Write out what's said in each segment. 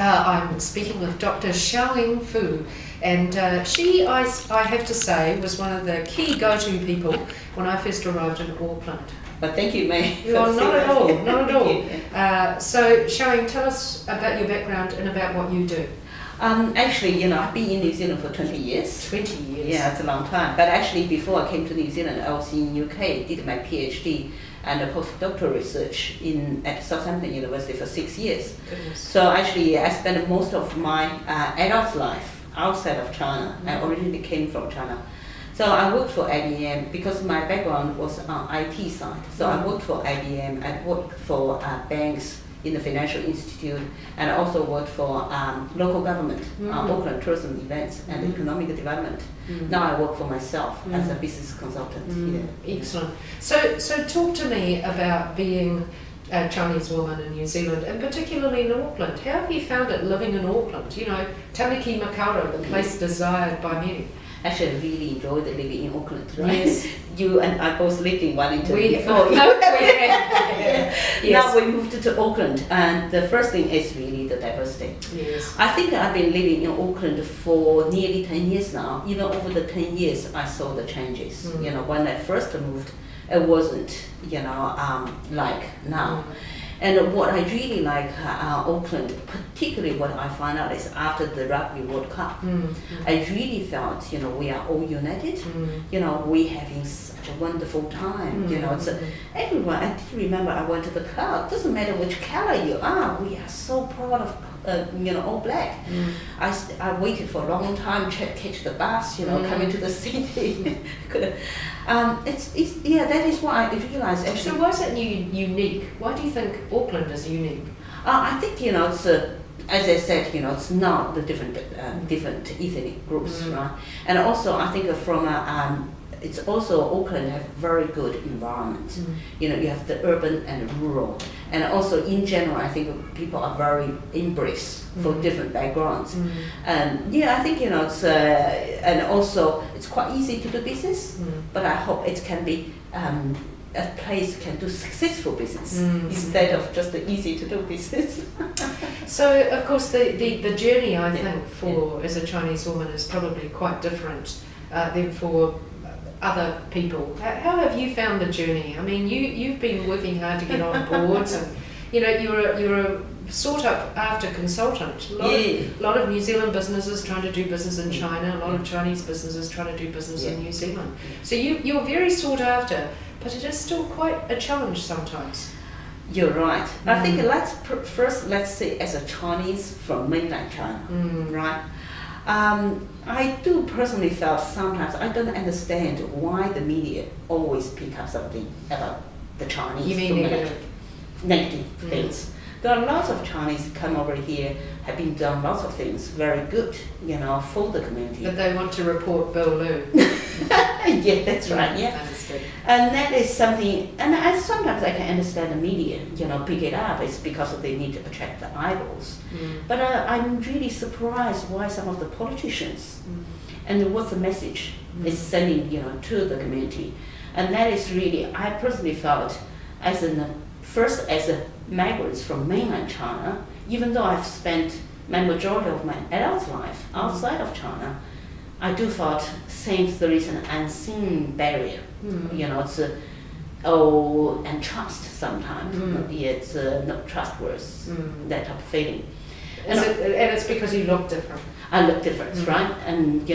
I'm speaking with Dr. Xiaoying Fu, and I have to say, was one of the key go-to people when I first arrived in Auckland. But thank you, Mai. Well, not at all, not at all. So, Xiaoying, tell us about your background and about what you do. Actually, I've been in New Zealand for 20 years. 20 years? Yeah, it's a long time. But actually, before I came to New Zealand, I was in UK, did my PhD and a postdoctoral research at Southampton University for 6 years. Goodness. So actually, I spent most of my adult life outside of China. I originally came from China. So I worked for IBM because my background was on IT side. So I worked for IBM, I worked for banks in the financial institute, and I also worked for local government, Auckland tourism events and economic development. Now I work for myself as a business consultant. Yeah. Excellent. So talk to me about being a Chinese woman in New Zealand, and particularly in Auckland. How have you found it living in Auckland? Tamaki Makaurau, the place desired by many. Actually, I really enjoyed living in Auckland, right? Yes. You and I both lived in Wellington before. Yes. Now we moved to Auckland, and the first thing is really the diversity. Yes. I think I've been living in Auckland for nearly 10 years now. Even over the 10 years, I saw the changes. When I first moved, it wasn't, like now. And what I really like Auckland, particularly what I found out is after the Rugby World Cup, I really felt, we are all united. We having such a wonderful time. It's everyone. I do remember I went to the club. Doesn't matter which color you are. We are so proud of. All black. I waited for a long time to catch the bus, coming to the city. That is what I realized. Actually. So why is it unique? Why do you think Auckland is unique? I think, it's as I said, it's not the different ethnic groups, right? And also, I think it's also Auckland have very good environment. You have the urban and rural, and also in general, I think people are very embrace for different backgrounds. And I think it's and also it's quite easy to do business. But I hope it can be a place can do successful business instead of just the easy to do business. So of course the journey I think as a Chinese woman is probably quite different than for other people. How have you found the journey? I mean, you've been working hard to get on boards, and you're a sought after consultant. A lot of New Zealand businesses trying to do business in China. A lot of Chinese businesses trying to do business in New Zealand. So you're very sought after, but it is still quite a challenge sometimes. You're right. I think let's say as a Chinese from mainland China, right? I do personally felt sometimes I don't understand why the media always pick up something about the Chinese. You mean negative things. There are lots of Chinese come over here, have been done lots of things very good, for the community. But they want to report Bill Lu. Yeah, that's right. Yeah. Understood. And that is something, and sometimes I can understand the media, pick it up. It's because they need to attract the eyeballs. But I'm really surprised why some of the politicians and what's the message is sending, to the community. And that is really, I personally felt as a migrants from mainland China, even though I've spent my majority of my adult life outside of China, I do thought since there is an unseen barrier, it's and trust sometimes. It's not trustworthy, that type of feeling. And it's because you look different. I look different, right? And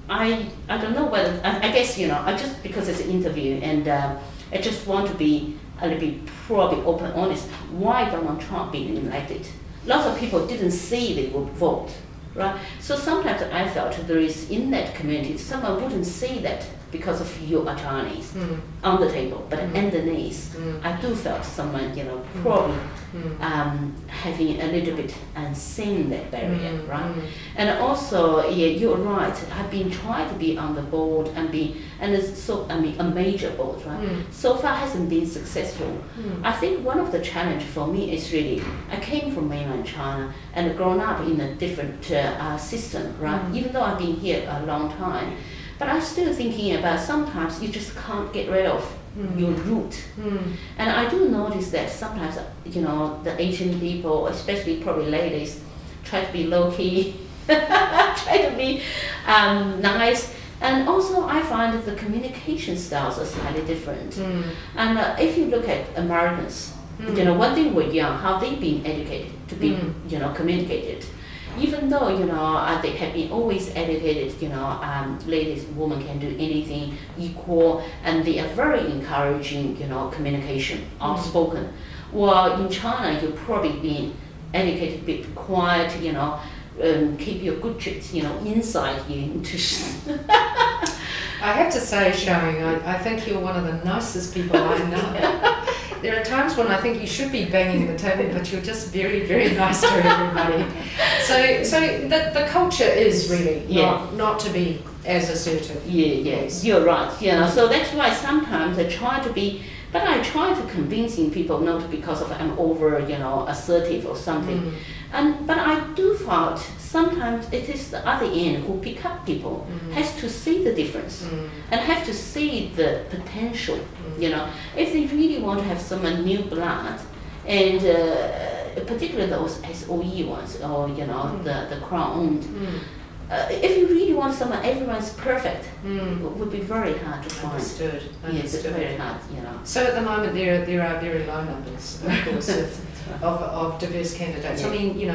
I don't know whether I guess I just because it's an interview and I just want to be a little bit probably open, honest. Why Donald Trump being elected? Lots of people didn't say they would vote, right? So sometimes I felt there is in that community someone wouldn't say that because of you are Chinese on the table, but underneath, I do felt someone probably having a little bit unseen that barrier, right? And also, you're right. I've been trying to be on the board and a major board, right? So far hasn't been successful. I think one of the challenge for me is really I came from mainland China and grown up in a different system, right? Even though I've been here a long time. But I'm still thinking about sometimes you just can't get rid of your root. And I do notice that sometimes, the Asian people, especially probably ladies, try to be low-key, try to be nice. And also I find that the communication styles are slightly different. And if you look at Americans, when they were young, how they've been educated to be, communicated. Even though, they have been always educated, ladies, women can do anything equal, and they are very encouraging, communication, outspoken. Well, in China, you've probably been educated, a bit quiet, keep your good traits, inside you. I have to say, Xiaoying, I think you're one of the nicest people I know. There are times when I think you should be banging the table, but you're just very, very nice to everybody. So the culture is really not to be as assertive. Yes, you're right. So that's why sometimes I try to be, but I try to convincing people not because of I'm over, assertive or something. But I do find sometimes it is the other end who pick up people, has to see the difference and have to see the potential. If they really want to have some new blood, and particularly those SOE ones, or the crown-owned. If you really want someone, everyone's perfect, it would be very hard to find. Understood. Yes, it's very hard, So at the moment there are very low numbers, of course, of diverse candidates. Yeah. I mean,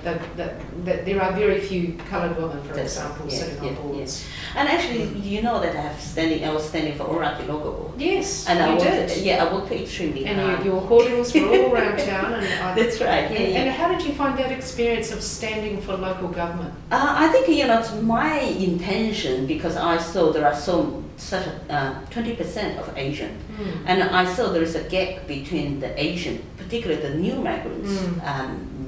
that there are very few coloured women, for example, sitting on boards. And actually, that I was standing for Oraki local board. Yes, and you did. I worked extremely hard. And your hoardings were all around town. That's right. And how did you find that experience of standing for local government? I think it's my intention, because I saw there are such a 20% of Asian, and I saw there is a gap between the Asian, particularly the new migrants,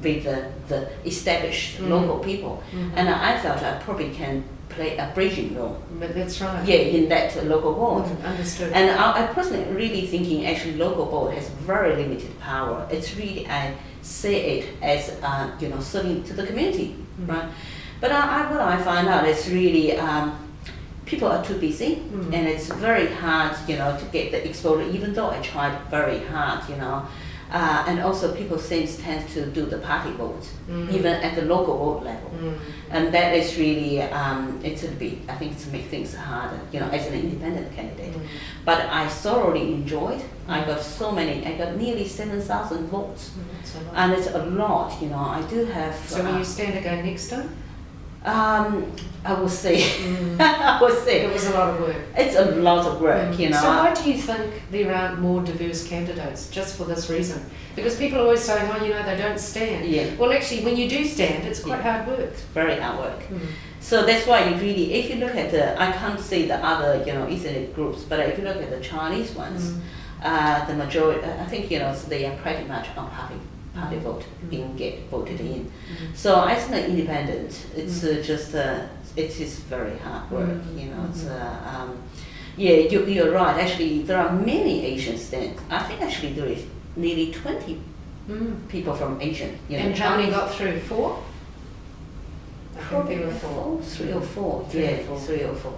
with the established local people, and I felt I probably can play a bridging role. But that's right. Yeah, in that local board. Understood. And I personally really thinking actually local board has very limited power. It's really, I see it as serving to the community, right? But what I find out is really people are too busy, and it's very hard, to get the exposure. Even though I tried very hard, and also people tend to do the party vote, even at the local vote level, and that is really it's a bit. I think it's make things harder, as an independent candidate. But I thoroughly enjoyed. I got nearly 7,000 votes, and it's a lot. I do have. So will you stand again next time? I will say. I will say. It was a lot of work. It's a lot of work, So why do you think there aren't more diverse candidates? Just for this reason? Because people are always saying, oh, they don't stand. Yeah. Well, actually, when you do stand, it's quite hard work. It's very hard work. So that's why you really, if you look at I can't say the other, ethnic groups, but if you look at the Chinese ones, the majority, I think, they are pretty much on party vote being voted in. So as an independent, it's just it is very hard work. It's you're right. Actually, there are many Asian stands. I think actually there is nearly 20 people from Asian. And how many got through? 4? Probably 3 or 4. Yeah, 3 or 4.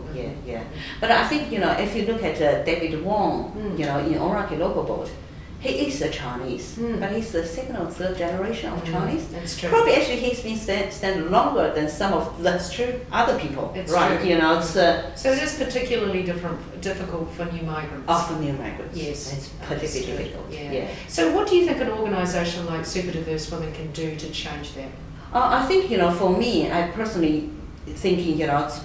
Yeah. But I think if you look at David Wong, in Oraki local board. He is a Chinese, but he's the second or third generation of Chinese. That's true. Probably actually he's been stand longer than some of the other people. It's right? True. It's so it is particularly difficult for new migrants. For new migrants. Yes, it's particularly difficult. Yeah. So what do you think an organisation like SUPERdiverse Women can do to change that? I think for me, I personally thinking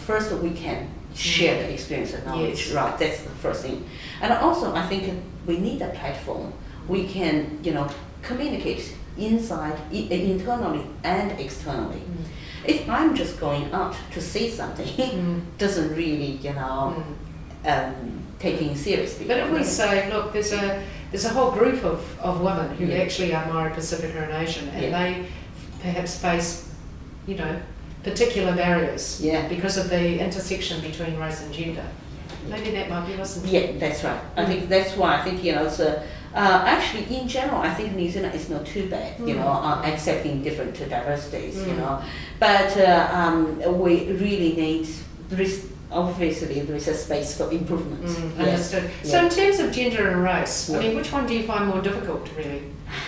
first we can share the experience and knowledge. Yes. Right, that's the first thing. And also I think we need a platform. We can, communicate inside, internally and externally. If I'm just going out to say something, doesn't really, taking seriously. But if we say, look, there's a whole group of women who actually are Maori, Pacifica and Asian, and they perhaps face, particular barriers because of the intersection between race and gender. Maybe that might be listened to. Yeah, that's right. I think that's why I think it's actually in general I think New Zealand is not too bad, accepting different diversities, but we really need obviously there is a space for improvement. Understood. So in terms of gender and race, I mean, which one do you find more difficult, really?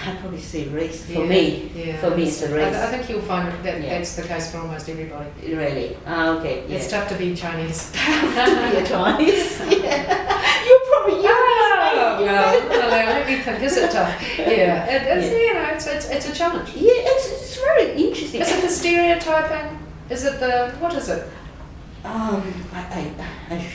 I'd probably say race. For me, it's the race. I think you'll find that that's the case for almost everybody. Really? Okay. It's tough to be Chinese. Tough to be a Chinese. You're probably let me think. Is it tough? It's a challenge. Yeah, it's very interesting. Is it the stereotyping? Is it what is it? I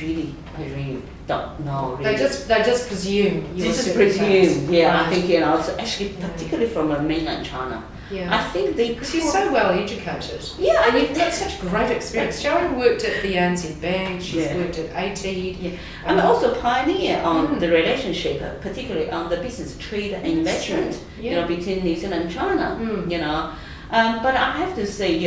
really don't know. Really. They just presume. I think it's actually particularly from mainland China. Yeah. I think she's so well educated. Yeah, and you've got such great experience. Xiaoying worked at the ANZ Bank. She's worked at EIT. Yeah. And also pioneer on the relationship, particularly on the business trade and investment. Between New Zealand and China. But I have to say,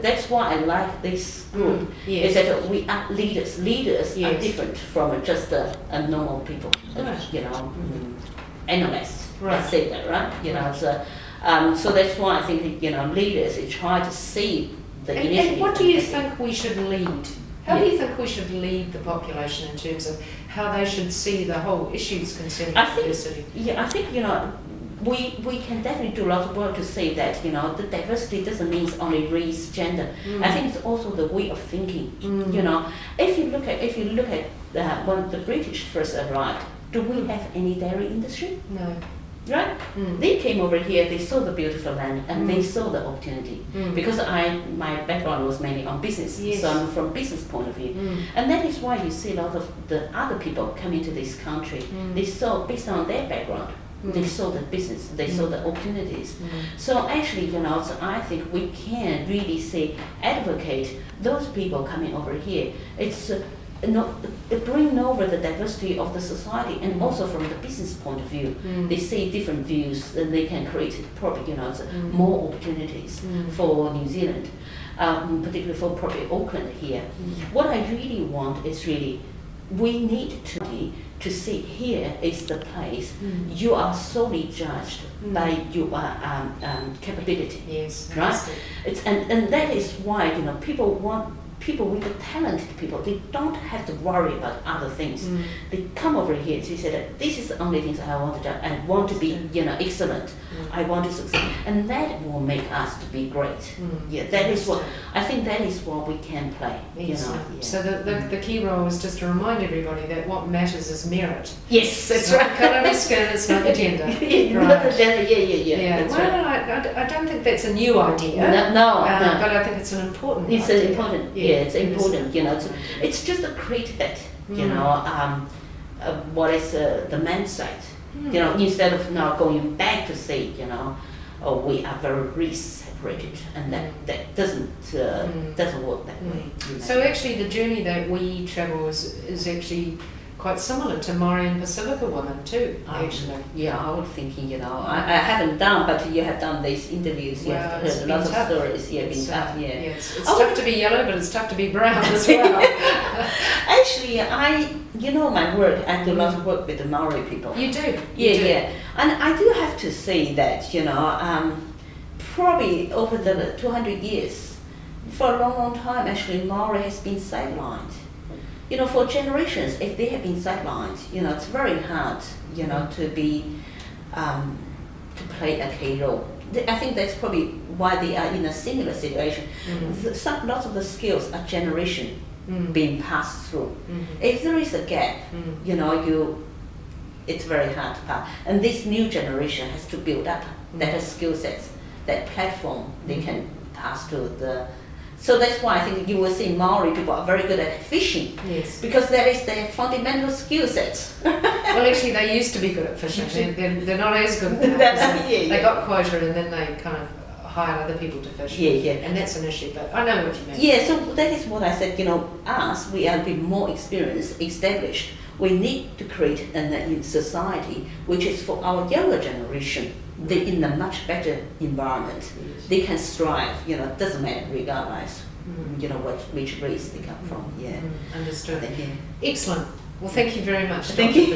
that's why I like this group. Is that we are leaders. Leaders are different from just normal people. Analysts. Let's say that, right? So that's why I think leaders try to see the initiative. And what do you think we should lead? How do you think we should lead the population in terms of how they should see the whole issues concerning diversity? I think we can definitely do a lot of work to say that the diversity doesn't mean only race, gender. I think it's also the way of thinking. If you look at when the British first arrived, do we have any dairy industry? No. Right? They came over here, they saw the beautiful land, and they saw the opportunity. Because my background was mainly on business, so I'm from business point of view. And that is why you see a lot of the other people coming to this country. They saw, based on their background, they saw the business, they saw the opportunities. So actually, so I think we can really say, advocate those people coming over here. It's bring over the diversity of the society, and also from the business point of view, they see different views, and they can create probably more opportunities for New Zealand, particularly for probably Auckland here. What I really want is we need to see here is the place you are solely judged by your capability. Yes, right. And that is why people want. People with the talented people, they don't have to worry about other things. They come over here, they say that this is the only things I want to do. I want to be, excellent. I want to succeed, and that will make us to be great. That is what I think. That is what we can play. So the key role is just to remind everybody that what matters is merit. Yes, that's right. Colour of skin, it's not the gender. Not the gender. Yeah. That's right. I don't think that's a new idea. No. But I think it's an important. Important. It's important. It's just to create that. What is the mindset? Instead of now going back to say, we are very race separated, and that doesn't work that way. So actually, the journey that we travel is actually quite similar to Maori and Pacifica women too, actually. I was thinking, I haven't done, but you have done these interviews, you have heard a lot of stories. It's tough, It's tough to be yellow, but it's tough to be brown as well. Actually, my work, I do a lot of work with the Maori people. You do? Yeah. And I do have to say that, probably over the 200 years, for a long time, actually, Maori has been sidelined. For generations, if they have been sidelined, it's very hard, to be, to play a key role. I think that's probably why they are in a similar situation. Lots of the skills are generation being passed through. If there is a gap, it's very hard to pass. And this new generation has to build up that skill sets, that platform they can pass to the. So that's why I think you will see Maori people are very good at fishing. Yes. Because that is their fundamental skill sets. Well, actually, they used to be good at fishing. They're not as good now. They got quota, and then they kind of hired other people to fish. And that's an issue, but I know what you mean. Yeah, so that is what I said, us, we are a bit more experienced, established. We need to create a society which is for our younger generation. They're in a much better environment. They can strive, doesn't matter regardless, which race they come from. Understood. Thank you. Excellent. Well, thank you very much. Thank you.